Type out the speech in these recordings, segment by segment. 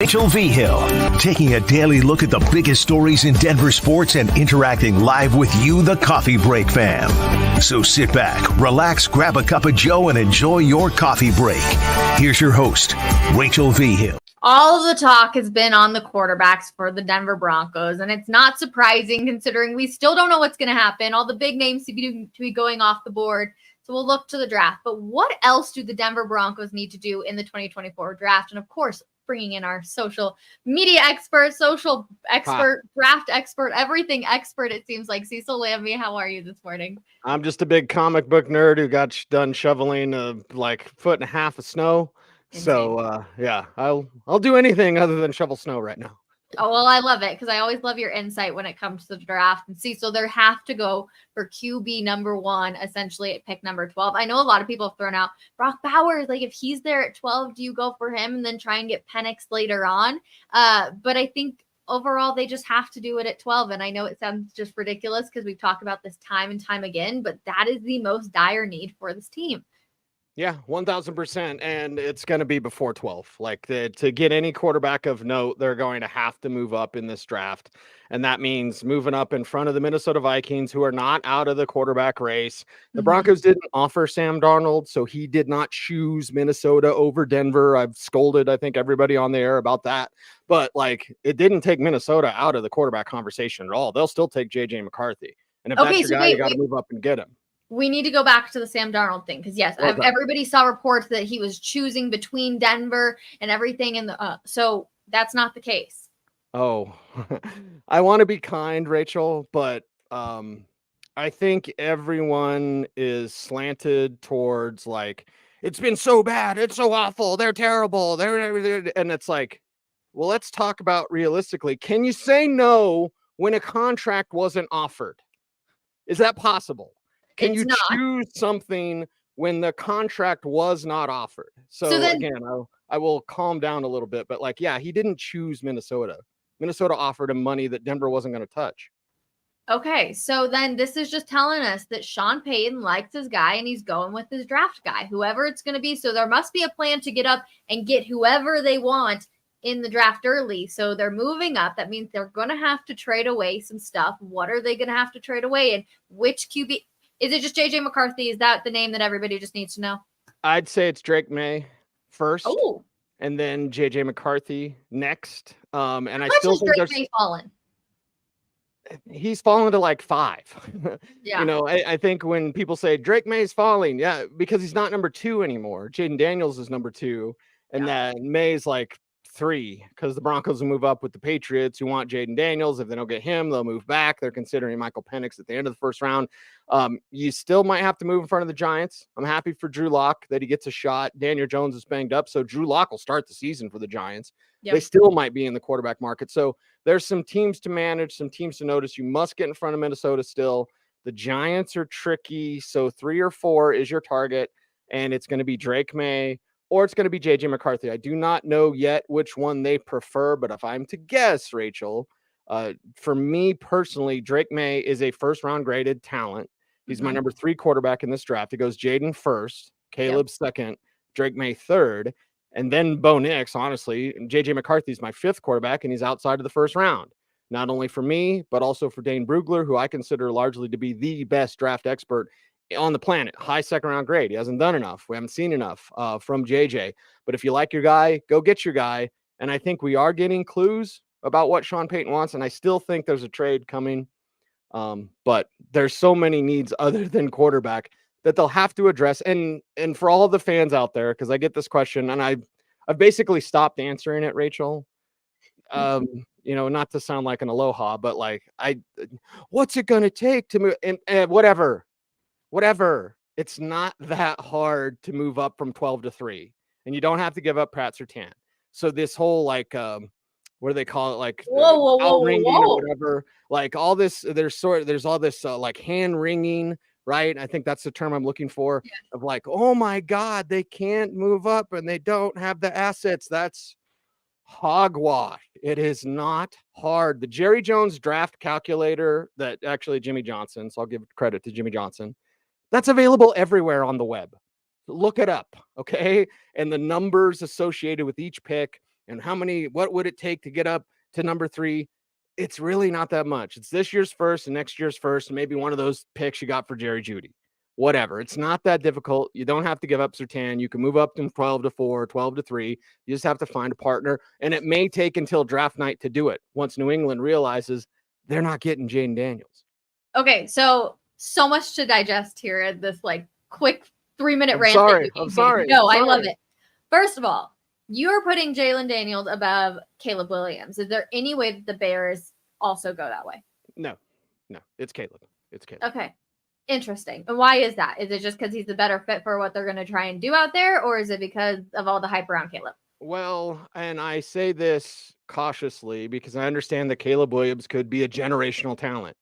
Rachel Vigil, taking a daily look at the biggest stories in Denver sports and interacting live with you, the Coffee Break fam. So sit back, relax, grab a cup of joe, and enjoy your coffee break. Here's your host, Rachel Vigil. All of the talk has been on the quarterbacks for the Denver Broncos, and it's not surprising considering we still don't know what's going to happen. All the big names to be going off the board, so we'll look to the draft. But what else do the Denver Broncos need to do in the 2024 draft? And of course, bringing in our social media expert, social expert, draft expert, everything expert, it seems like. Cecil Lammey, how are you this morning? I'm just a big comic book nerd who got done shoveling like foot and a half of snow. Insane. So yeah, I'll do anything other than shovel snow right now. Oh, well, I love it because I always love your insight when it comes to the draft. And see, so there have to go for QB number 1, essentially at pick number 12. I know a lot of people have thrown out Brock Bowers. Like, if he's there at 12, do you go for him and then try and get Penix later on? But I think overall they just have to do it at 12. And I know it sounds just ridiculous because we've talked about this time and time again, but that is the most dire need for this team. Yeah, 1,000%. And it's going to be before 12. Like to get any quarterback of note, they're going to have to move up in this draft. And that means moving up in front of the Minnesota Vikings, who are not out of the quarterback race. The Broncos didn't offer Sam Darnold, so he did not choose Minnesota over Denver. I've scolded, I think, everybody on the air about that. But like, it didn't take Minnesota out of the quarterback conversation at all. They'll still take JJ McCarthy. And if that's your guy, you got to move up and get him. We need to go back to the Sam Darnold thing because, yes, okay. Everybody saw reports that he was choosing between Denver and everything. And so that's not the case. Oh, I want to be kind, Rachel, but I think everyone is slanted towards like, it's been so bad. It's so awful. They're terrible. And it's like, well, let's talk about realistically. Can you say no when a contract wasn't offered? Is that possible? Can you choose something when the contract was not offered? So then, again, I will calm down a little bit, but like, yeah, he didn't choose Minnesota. Minnesota offered him money that Denver wasn't going to touch. Okay, so then this is just telling us that Sean Payton likes his guy and he's going with his draft guy, whoever it's going to be. So there must be a plan to get up and get whoever they want in the draft early. So they're moving up. That means they're going to have to trade away some stuff. What are they going to have to trade away? And which QB? Is it just JJ McCarthy? Is that the name that everybody just needs to know? I'd say it's Drake May first. Oh. And then JJ McCarthy next. And I still think Drake May fallen. He's fallen to like 5. Yeah. You know, I think when people say Drake May's falling, yeah, because he's not number 2 anymore. Jaden Daniels is number 2. And then May's like 3 because the Broncos will move up with the Patriots who want Jaden Daniels. If they don't get him, they'll move back. They're considering Michael Penix at the end of the first round. You still might have to move in front of the Giants. I'm happy for Drew Lock that he gets a shot. Daniel Jones is banged up, so Drew Lock will start the season for the Giants. Yep. They still might be in the quarterback market. So there's some teams to manage, some teams to notice. You must get in front of Minnesota still. The Giants are tricky, so 3 or 4 is your target, and it's going to be Drake May or it's going to be JJ McCarthy. I do not know yet which one they prefer, but if I'm to guess, Rachel, for me personally, Drake May is a first-round graded talent. He's my number 3 quarterback in this draft. It goes Jaden first, Caleb second, Drake May third, and then Bo Nix, honestly. JJ McCarthy is my 5th quarterback, and he's outside of the first round. Not only for me, but also for Dane Brugler, who I consider largely to be the best draft expert on the planet. High second-round grade. He hasn't done enough. We haven't seen enough from JJ. But if you like your guy, go get your guy. And I think we are getting clues about what Sean Payton wants, and I still think there's a trade coming. But there's so many needs other than quarterback that they'll have to address. And for all the fans out there, because I get this question, and I've basically stopped answering it, Rachel. You know, not to sound like an aloha, but like, what's it going to take to move? And whatever. It's not that hard to move up from 12 to 3, and you don't have to give up Pat Surtain. So this whole like, what do they call it? Like out-ringing or whatever. Like all this, there's all this like hand wringing, right? I think that's the term I'm looking for. Yeah. Of like, oh my God, they can't move up and they don't have the assets. That's hogwash. It is not hard. The Jerry Jones draft calculator that actually Jimmy Johnson, so I'll give credit to Jimmy Johnson, that's available everywhere on the web. Look it up, okay? And the numbers associated with each pick, and what would it take to get up to number 3? It's really not that much. It's this year's first and next year's first, and maybe one of those picks you got for Jerry Jeudy. Whatever. It's not that difficult. You don't have to give up Surtain. You can move up from 12 to 4, 12 to 3. You just have to find a partner. And it may take until draft night to do it once New England realizes they're not getting Jaden Daniels. Okay, so much to digest here in this like quick 3-minute rant. I'm sorry. No, I love it. First of all, you are putting Jalen Daniels above Caleb Williams. Is there any way that the Bears also go that way? No, it's Caleb. Okay. Interesting. And why is that? Is it just because he's the better fit for what they're going to try and do out there? Or is it because of all the hype around Caleb? Well, and I say this cautiously because I understand that Caleb Williams could be a generational talent.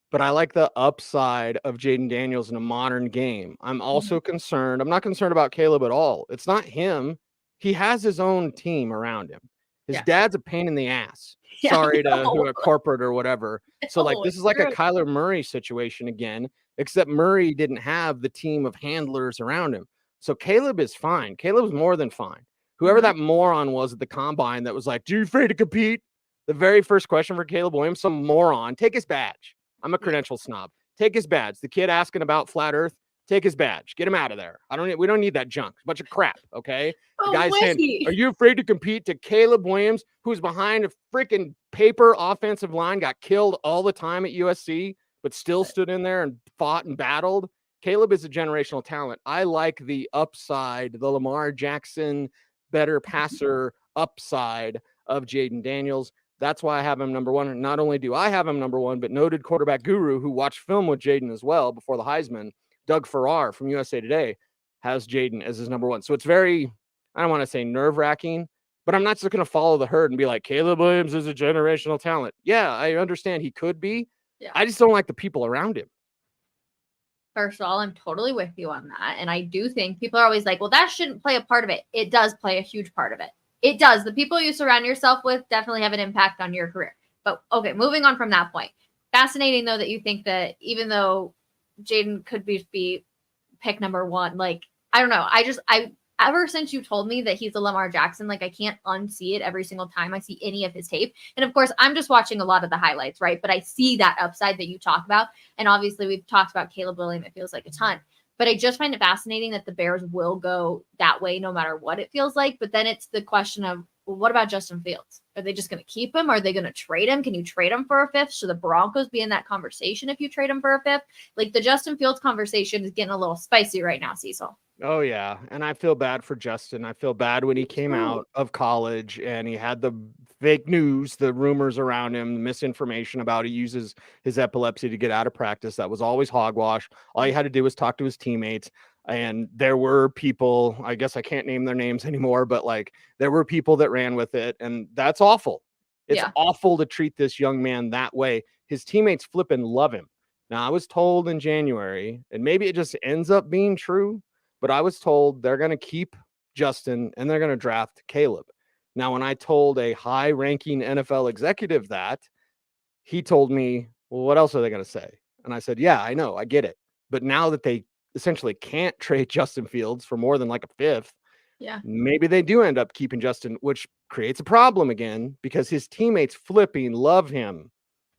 But I like the upside of Jaden Daniels in a modern game. I'm also concerned. I'm not concerned about Caleb at all. It's not him. He has his own team around him. His dad's a pain in the ass. Yeah, Sorry to a corporate or whatever. So like this is like a Kyler Murray situation again, except Murray didn't have the team of handlers around him. So Caleb is fine. Caleb's more than fine. Whoever that moron was at the combine that was like, "Do you afraid to compete?" The very first question for Caleb Williams, some moron, take his badge. I'm a credential snob. Take his badge. The kid asking about flat Earth, take his badge. Get him out of there. We don't need that junk. It's a bunch of crap. Okay. The guy's saying, "Are you afraid to compete?" to Caleb Williams, who's behind a freaking paper offensive line, got killed all the time at USC, but still stood in there and fought and battled. Caleb is a generational talent. I like the upside, the Lamar Jackson, better passer upside of Jaden Daniels. That's why I have him number 1. And not only do I have him number 1, but noted quarterback guru who watched film with Jaden as well before the Heisman, Doug Farrar from USA Today, has Jaden as his number 1. So it's very, I don't want to say nerve-wracking, but I'm not just going to follow the herd and be like, Caleb Williams is a generational talent. Yeah, I understand he could be. Yeah. I just don't like the people around him. First of all, I'm totally with you on that. And I do think people are always like, well, that shouldn't play a part of it. It does play a huge part of it. It does. The people you surround yourself with definitely have an impact on your career. But okay, moving on from that point. Fascinating, though, that you think that even though Jaden could be pick number 1, like, I don't know. I ever since you told me that he's a Lamar Jackson, like, I can't unsee it every single time I see any of his tape. And of course, I'm just watching a lot of the highlights, right? But I see that upside that you talk about. And obviously, we've talked about Caleb Williams. It feels like a ton. But I just find it fascinating that the Bears will go that way no matter what it feels like. But then it's the question of, well, what about Justin Fields? Are they just going to keep him? Are they going to trade him? Can you trade him for a 5th? Should the Broncos be in that conversation if you trade him for a 5th? Like, the Justin Fields conversation is getting a little spicy right now, Cecil. Oh, yeah. And I feel bad for Justin. I feel bad when he came out of college and he had the fake news, the rumors around him, the misinformation about he uses his epilepsy to get out of practice. That was always hogwash. All he had to do was talk to his teammates. And there were people, I guess I can't name their names anymore, but like there were people that ran with it. And that's awful. It's awful to treat this young man that way. His teammates flipping love him. Now, I was told in January, and maybe it just ends up being true, but I was told they're going to keep Justin and they're going to draft Caleb. Now, when I told a high-ranking NFL executive that, he told me, well, what else are they going to say? And I said, yeah, I know, I get it. But now that they essentially can't trade Justin Fields for more than like a 5th, maybe they do end up keeping Justin, which creates a problem again because his teammates flipping love him.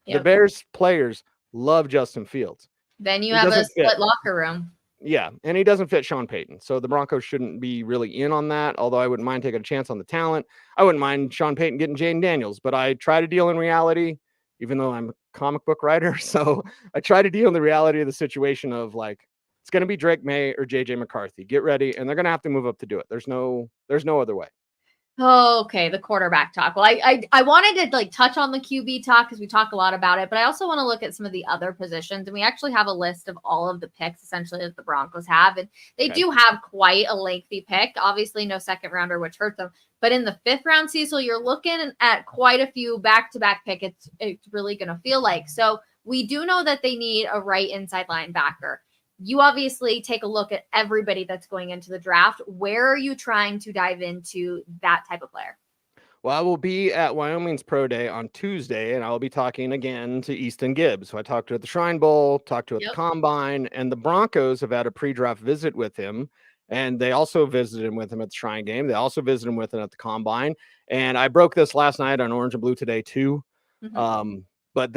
The Bears players love Justin Fields. Then you have a split locker room. Yeah, and he doesn't fit Sean Payton. So the Broncos shouldn't be really in on that, although I wouldn't mind taking a chance on the talent. I wouldn't mind Sean Payton getting Jaden Daniels, but I try to deal in reality, even though I'm a comic book writer. So I try to deal in the reality of the situation of like, it's going to be Drake May or JJ McCarthy. Get ready, and they're going to have to move up to do it. There's no other way. Oh, okay, the quarterback talk. Well, I wanted to like touch on the QB talk because we talk a lot about it, but I also want to look at some of the other positions. And we actually have a list of all of the picks essentially that the Broncos have. And they do have quite a lengthy pick. Obviously, no second rounder, which hurts them. But in the 5th round, Cecil, you're looking at quite a few back-to-back picks. It's really going to feel like. So we do know that they need a right inside linebacker. You obviously take a look at everybody that's going into the draft. Where are you trying to dive into that type of player? Well, I will be at Wyoming's Pro Day on Tuesday, and I'll be talking again to Easton Gibbs, who I talked to at the Shrine Bowl, talked to at the Combine, and the Broncos have had a pre-draft visit with him. And they also visited him with him at the Shrine game. They also visited him with him at the Combine. And I broke this last night on Orange and Blue Today too. But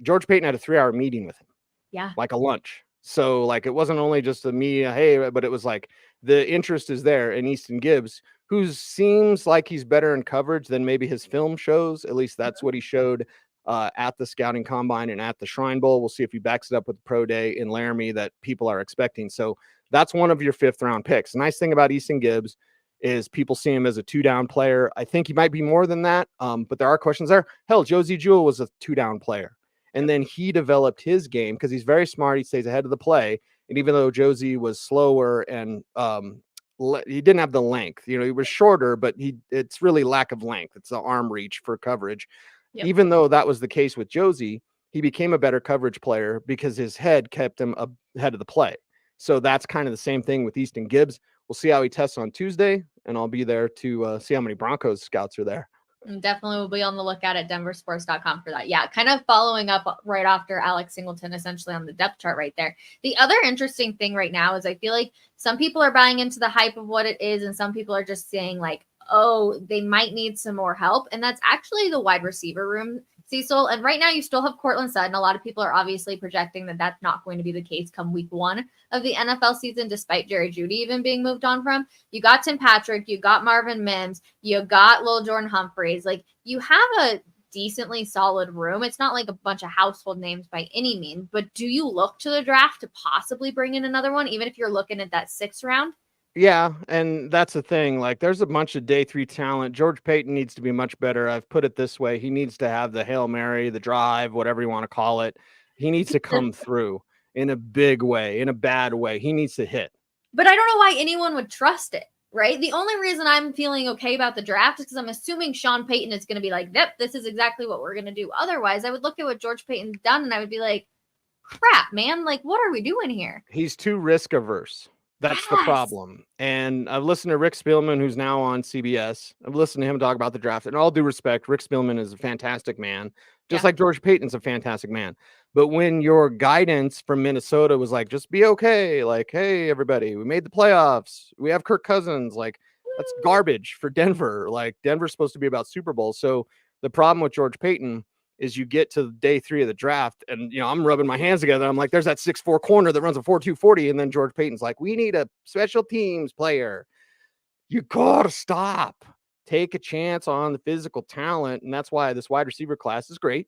George Paton had a 3-hour meeting with him. Yeah. Like a lunch. So like, it wasn't only just a media, hey, but it was like the interest is there in Easton Gibbs, who seems like he's better in coverage than maybe his film shows. At least that's what he showed at the Scouting Combine and at the Shrine Bowl. We'll see if he backs it up with the Pro Day in Laramie that people are expecting. So that's one of your 5th round picks. The nice thing about Easton Gibbs is people see him as a 2-down player. I think he might be more than that, but there are questions there. Hell, Josie Jewell was a 2-down player. And then he developed his game because he's very smart. He stays ahead of the play. And even though Josie was slower and he didn't have the length, he was shorter, but it's really lack of length. It's the arm reach for coverage. Yep. Even though that was the case with Josie, he became a better coverage player because his head kept him ahead of the play. So that's kind of the same thing with Easton Gibbs. We'll see how he tests on Tuesday, and I'll be there to see how many Broncos scouts are there. Definitely will be on the lookout at denversports.com for that. Yeah, kind of following up right after Alex Singleton, essentially on the depth chart right there. The other interesting thing right now is I feel like some people are buying into the hype of what it is, and some people are just saying like, oh, they might need some more help. And that's actually the wide receiver room, Cecil. And right now you still have Cortland Sutton. A lot of people are obviously projecting that that's not going to be the case come week 1 of the NFL season, despite Jerry Jeudy even being moved on from. You got Tim Patrick, you got Marvin Mims, you got Lil Jordan Humphreys. Like, you have a decently solid room. It's not like a bunch of household names by any means, but do you look to the draft to possibly bring in another one, even if you're looking at that 6th round? Yeah, and that's the thing. Like, there's a bunch of day 3 talent. George Paton needs to be much better. I've put it this way. He needs to have the Hail Mary, the drive, whatever you want to call it. He needs to come through in a big way, in a bad way. He needs to hit. But I don't know why anyone would trust it, right? The only reason I'm feeling okay about the draft is because I'm assuming Sean Payton is going to be like, yep, this is exactly what we're going to do. Otherwise, I would look at what George Payton's done and I would be like, crap, man. Like, what are we doing here? He's too risk averse. That's the problem. And I've listened to Rick Spielman, who's now on CBS. I've listened to him talk about the draft. And all due respect, Rick Spielman is a fantastic man, just like George Payton's a fantastic man. But when your guidance from Minnesota was like, just be okay. Like, hey, everybody, we made the playoffs. We have Kirk Cousins. Like, that's garbage for Denver. Like, Denver's supposed to be about Super Bowl. So the problem with George Paton is you get to day 3 of the draft and, I'm rubbing my hands together. I'm like, there's that 6'4" corner that runs a 4.2 40. And then George Payton's like, we need a special teams player. You gotta stop. Take a chance on the physical talent. And that's why this wide receiver class is great.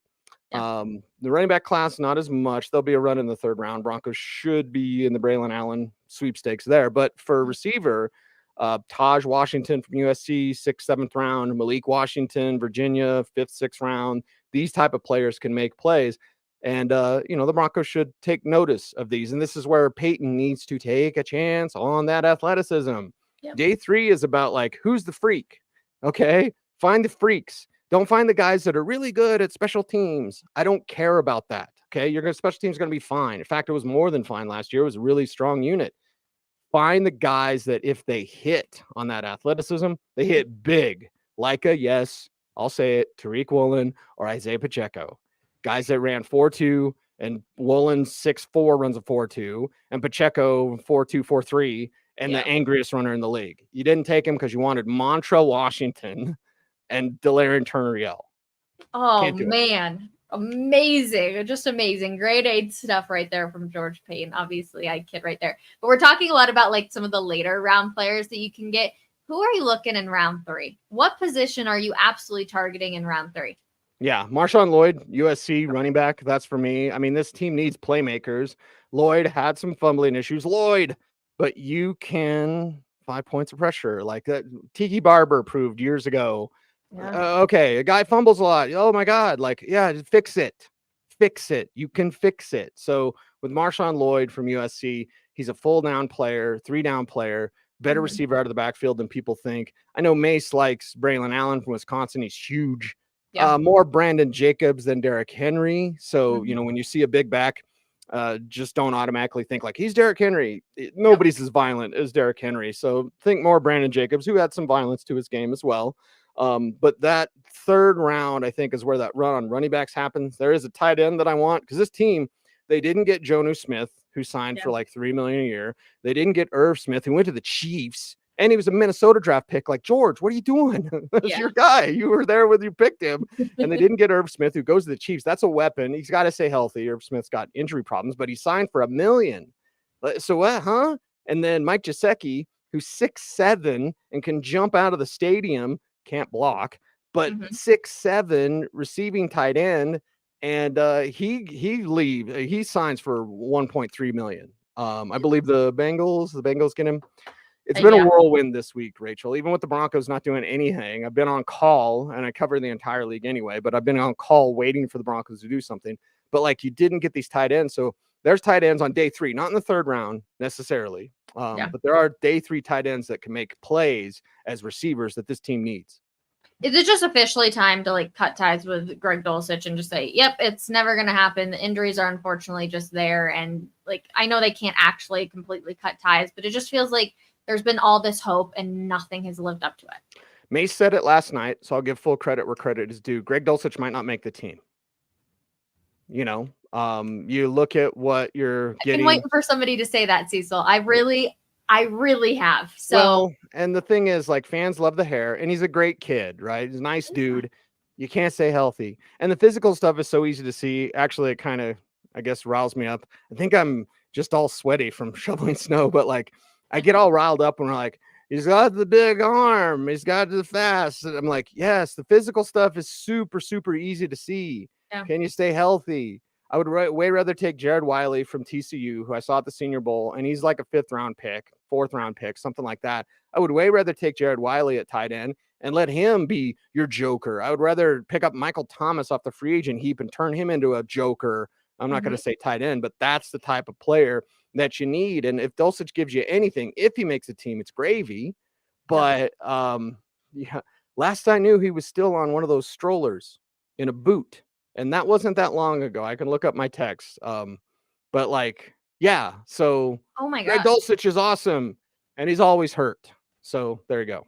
Yeah. The running back class, not as much. There'll be a run in the 3rd round. Broncos should be in the Braylon Allen sweepstakes there. But for receiver, Taj Washington from USC, 6th, 7th round, Malik Washington, Virginia, 5th, 6th round. These type of players can make plays. And, the Broncos should take notice of these. And this is where Payton needs to take a chance on that athleticism. Yep. Day 3 is about like, who's the freak? Okay. Find the freaks. Don't find the guys that are really good at special teams. I don't care about that. Okay. Special teams are going to be fine. In fact, it was more than fine last year. It was a really strong unit. Find the guys that if they hit on that athleticism, they hit big. Like I'll say it, Tariq Woolen or Isaiah Pacheco. Guys that ran 4.2 and Woolen 6'4" runs a 4.2 and Pacheco 4.2, 4.3 and the angriest runner in the league. You didn't take him because you wanted Montrell Washington and Delarian Turner-Yell. Oh, man. Amazing. Just amazing. Grade 8 stuff right there from George Payton. Obviously, I kid right there. But we're talking a lot about like some of the later round players that you can get. Who are you looking in round 3? What position are you absolutely targeting in round 3? Yeah, Marshawn Lloyd, USC running back. That's for me. I mean, this team needs playmakers. Lloyd had some fumbling issues. But you can 5 points of pressure like that. Tiki Barber proved years ago. Yeah. Okay, a guy fumbles a lot. Oh my God! Like, yeah, just fix it. You can fix it. So with Marshawn Lloyd from USC, he's a full down player, 3-down player. Better receiver out of the backfield than people think. I know Mace likes Braylon Allen from Wisconsin. He's huge. Yeah. More Brandon Jacobs than Derrick Henry. So, when you see a big back, just don't automatically think like he's Derrick Henry. Nobody's as violent as Derrick Henry. So think more Brandon Jacobs, who had some violence to his game as well. But that 3rd round, I think, is where that run on running backs happens. There is a tight end that I want because this team, they didn't get Jonnu Smith. who signed for like $3 million a year. They didn't get Irv Smith, who went to the Chiefs, and he was a Minnesota draft pick. Like, George, what are you doing? That's your guy. You were there when you picked him. And they didn't get Irv Smith, who goes to the Chiefs. That's a weapon. He's got to stay healthy. Irv Smith's got injury problems, but he signed for $1 million. So what, huh? And then Mike Gesicki, who's 6'7" and can jump out of the stadium, can't block, but 6'7" receiving tight end. And he signs for $1.3 million. I believe the Bengals get him. It's been a whirlwind this week, Rachel. Even with the Broncos not doing anything, I've been on call, and I cover the entire league anyway, but I've been on call waiting for the Broncos to do something. But like, you didn't get these tight ends. So there's tight ends on day 3, not in the 3rd round necessarily. But there are day 3 tight ends that can make plays as receivers that this team needs. Is it just officially time to like cut ties with Greg Dulcich and just say, yep, it's never going to happen. The injuries are unfortunately just there. And like, I know they can't actually completely cut ties, but it just feels like there's been all this hope and nothing has lived up to it. Mace said it last night, so I'll give full credit where credit is due. Greg Dulcich might not make the team. You know, you look at what you're getting. I've been waiting for somebody to say that, Cecil. I really have. So, well, and the thing is, like, fans love the hair, and he's a great kid, right? He's a nice dude. You can't stay healthy. And the physical stuff is so easy to see. Actually, it kind of, I guess, riles me up. I think I'm just all sweaty from shoveling snow, but like, I get all riled up when we're like, he's got the big arm, he's got the fast. And I'm like, yes, the physical stuff is super, super easy to see. Yeah. Can you stay healthy? I would way rather take Jared Wiley from TCU, who I saw at the Senior Bowl, and he's like a 5th round pick, 4th round pick, something like that. I would way rather take Jared Wiley at tight end and let him be your joker. I would rather pick up Michael Thomas off the free agent heap and turn him into a joker. I'm not going to say tight end, but that's the type of player that you need. And if Dulcich gives you anything, if he makes a team, it's gravy. But last I knew, he was still on one of those strollers in a boot. And that wasn't that long ago. I can look up my text. But like, yeah. So oh my God, Greg Dulcich is awesome, and he's always hurt. So there you go.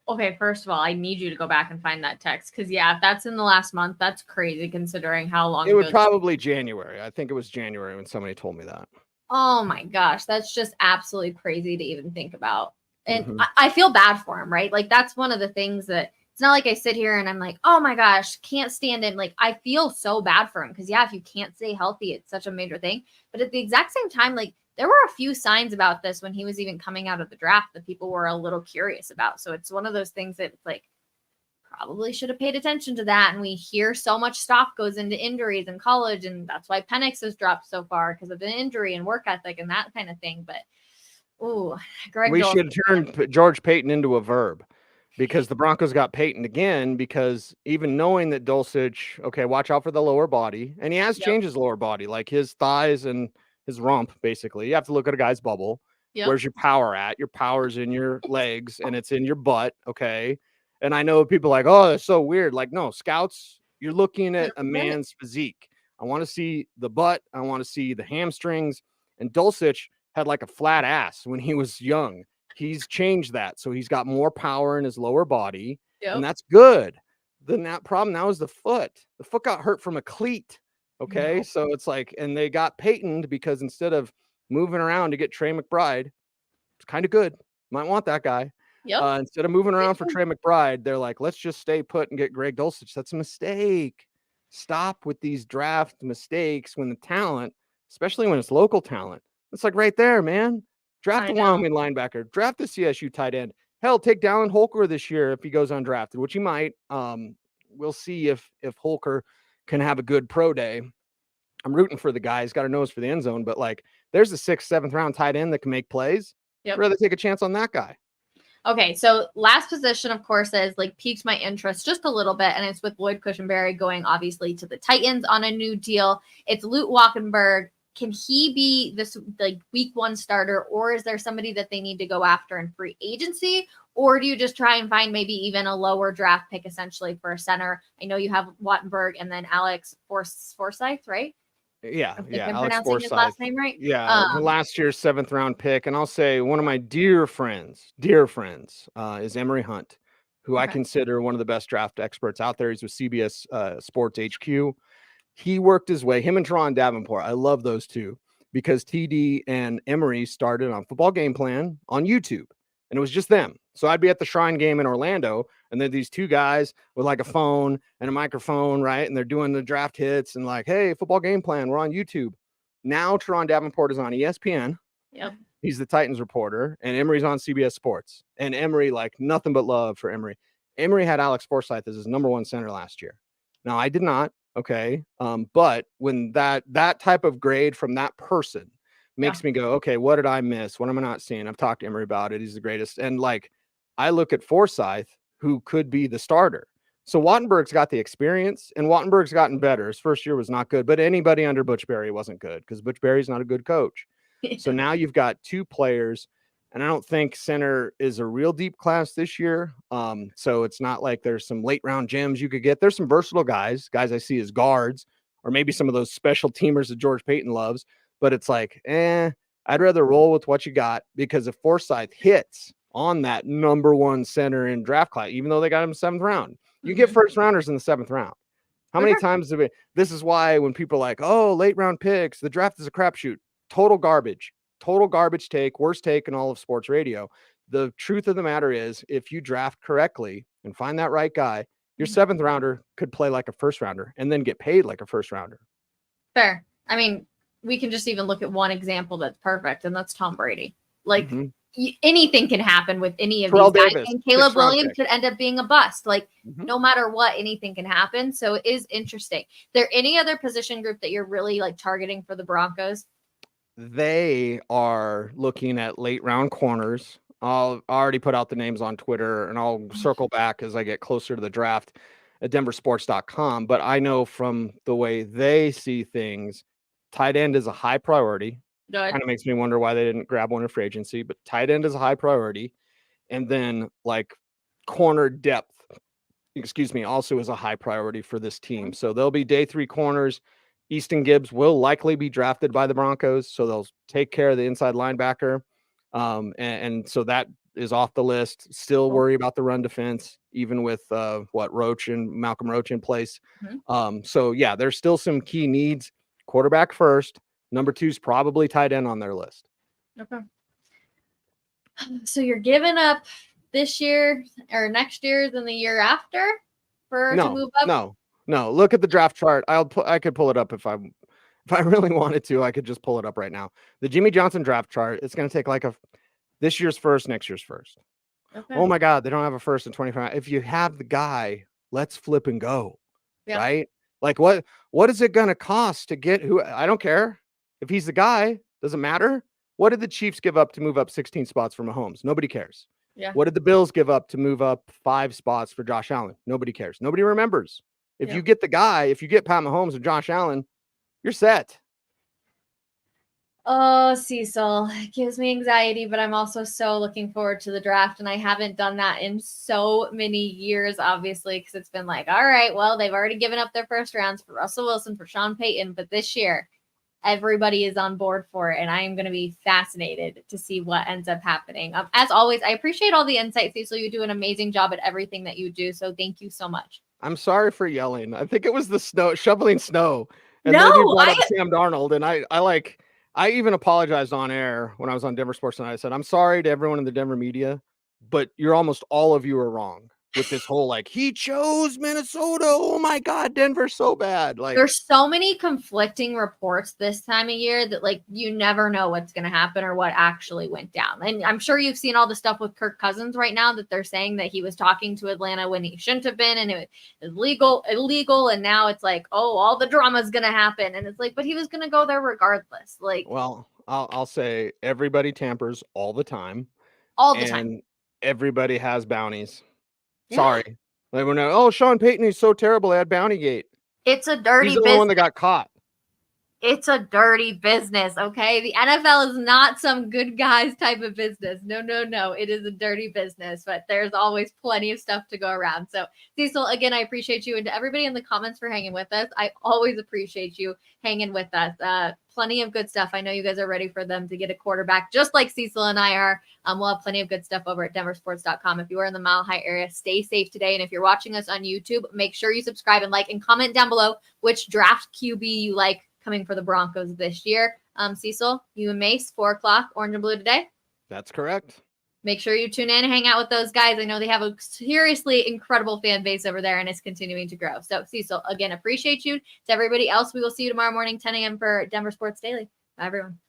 Okay, first of all, I need you to go back and find that text, because if that's in the last month, that's crazy considering how long it was. Probably January. I think it was January when somebody told me that. Oh my gosh, that's just absolutely crazy to even think about. And I feel bad for him, right? Like, that's one of the things that it's not like I sit here and I'm like, oh my gosh, can't stand him. Like, I feel so bad for him because if you can't stay healthy, it's such a major thing. But at the exact same time, like, there were a few signs about this when he was even coming out of the draft that people were a little curious about. So it's one of those things that, like, probably should have paid attention to that. And we hear so much stock goes into injuries in college, and that's why Penix has dropped so far, because of the injury and work ethic and that kind of thing. But Greg, we should turn George Payton into a verb, because the Broncos got Payton again, because even knowing that Dulcich, okay, watch out for the lower body, and he has changed his lower body, like his thighs and his rump, basically. You have to look at a guy's bubble. Where's your power at? Your power's in your legs, and it's in your butt, okay? And I know people are like, oh, that's so weird. Like, no, scouts, you're looking at a man's physique. I want to see the butt. I want to see the hamstrings. And Dulcich had like a flat ass when he was young. He's changed that. So he's got more power in his lower body, and that's good. Then that problem now is the foot. The foot got hurt from a cleat. Okay. So it's like, and they got Paytoned because instead of moving around to get Trey McBride, it's kind of good. Might want that guy. Instead of moving around for Trey McBride, they're like, let's just stay put and get Greg Dulcich. That's a mistake. Stop with these draft mistakes when the talent, especially when it's local talent, it's like right there, man. Draft the Wyoming linebacker, draft the CSU tight end. Hell, take Dallin Holker this year if he goes undrafted, which he might. We'll see if Holker can have a good pro day. I'm rooting for the guy. He's got a nose for the end zone, but like, there's a 6th, 7th round tight end that can make plays. I'd rather take a chance on that guy. Okay, so last position, of course, is like piqued my interest just a little bit, and it's with Lloyd Cushenberry going obviously to the Titans on a new deal. It's Luke Walkenberg. Can he be this like week 1 starter, or is there somebody that they need to go after in free agency? Or do you just try and find maybe even a lower draft pick essentially for a center? I know you have Wattenberg and then Alex Forsyth, right? Yeah. I'm Alex pronouncing Forsyth. his last name right? Yeah. Last year's 7th round pick. And I'll say one of my dear friends, is Emery Hunt, who I consider one of the best draft experts out there. He's with CBS Sports HQ. He worked his way, him and Teron Davenport. I love those two. because TD and Emory started on Football Game Plan on YouTube, and it was just them. So I'd be at the Shrine game in Orlando, and then these two guys with like a phone and a microphone, right? And they're doing the draft hits and like, hey, Football Game Plan, we're on YouTube. Now Teron Davenport is on ESPN. Yep. He's the Titans reporter, and Emory's on CBS Sports. And Emory, like, nothing but love for Emory. Emory had Alex Forsythe as his number one center last year. Now, I did not, okay? But when that type of grade from that person makes me go, okay, what did I miss? What am I not seeing? I've talked to Emory about it. He's the greatest. And, like, I look at Forsythe, who could be the starter. So Wattenberg's got the experience, and Wattenberg's gotten better. His first year was not good, but anybody under Butch Berry wasn't good because Butch Berry's not a good coach. So now you've got two players, and I don't think center is a real deep class this year. So it's not like there's some late round gems you could get. There's some versatile guys I see as guards, or maybe some of those special teamers that George Payton loves. But it's like, I'd rather roll with what you got, because if Forsythe hits on that number one center in draft class, even though they got him 7th round, you get first rounders in the 7th round. How many times have we? This is why when people are like, oh, late round picks, the draft is a crapshoot. Total garbage take, worst take in all of sports radio. The truth of the matter is, if you draft correctly and find that right guy, your 7th rounder could play like a first rounder and then get paid like a first rounder. Fair. I mean, we can just even look at one example that's perfect, and that's Tom Brady. Like, anything can happen with any of these guys. And Caleb Williams could end up being a bust. Like, no matter what, anything can happen. So it is interesting. There any other position group that you're really like targeting for the Broncos? They are looking at late round corners. I'll already put out the names on Twitter, and I'll circle back as I get closer to the draft at denversports.com. But I know from the way they see things, tight end is a high priority. Kind of makes me wonder why they didn't grab one in free agency, but tight end is a high priority. And then like corner depth, also is a high priority for this team. So there'll be day 3 corners. Easton Gibbs will likely be drafted by the Broncos, so they'll take care of the inside linebacker. And so that is off the list. Still worry about the run defense, even with Malcolm Roach in place. So yeah, there's still some key needs. Quarterback first. Number 2 is probably tight end on their list. Okay. So you're giving up this year or next year than the year after to move up? No. Look at the draft chart. I could pull it up if I really wanted to. I could just pull it up right now. The Jimmy Johnson draft chart. It's going to take like this year's first, next year's first. Okay. Oh my God, they don't have a first in 25. If you have the guy, let's flip and go. Yeah. Right? Like what is it going to cost to get who? I don't care if he's the guy. Doesn't matter. What did the Chiefs give up to move up 16 spots for Mahomes? Nobody cares. Yeah. What did the Bills give up to move up 5 spots for Josh Allen? Nobody cares. Nobody remembers. If you get the guy, if you get Pat Mahomes or Josh Allen, you're set. Oh, Cecil, it gives me anxiety, but I'm also so looking forward to the draft. And I haven't done that in so many years, obviously, because it's been like, all right, well, they've already given up their first rounds for Russell Wilson, for Sean Payton. But this year, everybody is on board for it. And I am going to be fascinated to see what ends up happening. As always, I appreciate all the insights, Cecil. You do an amazing job at everything that you do. So thank you so much. I'm sorry for yelling. I think it was the snow, shoveling snow. And then you brought up Sam Darnold. And I even apologized on air when I was on Denver Sports Tonight. I said, I'm sorry to everyone in the Denver media, but almost all of you are wrong with this whole, like, he chose Minnesota. Oh my God, Denver's so bad. Like, there's so many conflicting reports this time of year that, like, you never know what's going to happen or what actually went down. And I'm sure you've seen all the stuff with Kirk Cousins right now that they're saying that he was talking to Atlanta when he shouldn't have been, and it was illegal. And now it's like, oh, all the drama is going to happen. And it's like, but he was going to go there regardless. Like, well, I'll say everybody tampers all the time. All the time. Everybody has bounties. Yeah. Sorry. Like we're not, Sean Payton, he's so terrible. They had Bountygate. It's a dirty business. He's the one that got caught. It's a dirty business, okay? The NFL is not some good guys type of business. No. It is a dirty business, but there's always plenty of stuff to go around. So, Cecil, again, I appreciate you. And to everybody in the comments for hanging with us, I always appreciate you hanging with us. Plenty of good stuff. I know you guys are ready for them to get a quarterback, just like Cecil and I are. We'll have plenty of good stuff over at denversports.com. If you are in the Mile High area, stay safe today. And if you're watching us on YouTube, make sure you subscribe and like and comment down below which draft QB you like coming for the Broncos this year. Cecil, you and Mace, 4 o'clock, orange and blue today. That's correct. Make sure you tune in and hang out with those guys. I know they have a seriously incredible fan base over there, and it's continuing to grow. So, Cecil, again, appreciate you. To everybody else, we will see you tomorrow morning, 10 a.m. for Denver Sports Daily. Bye, everyone.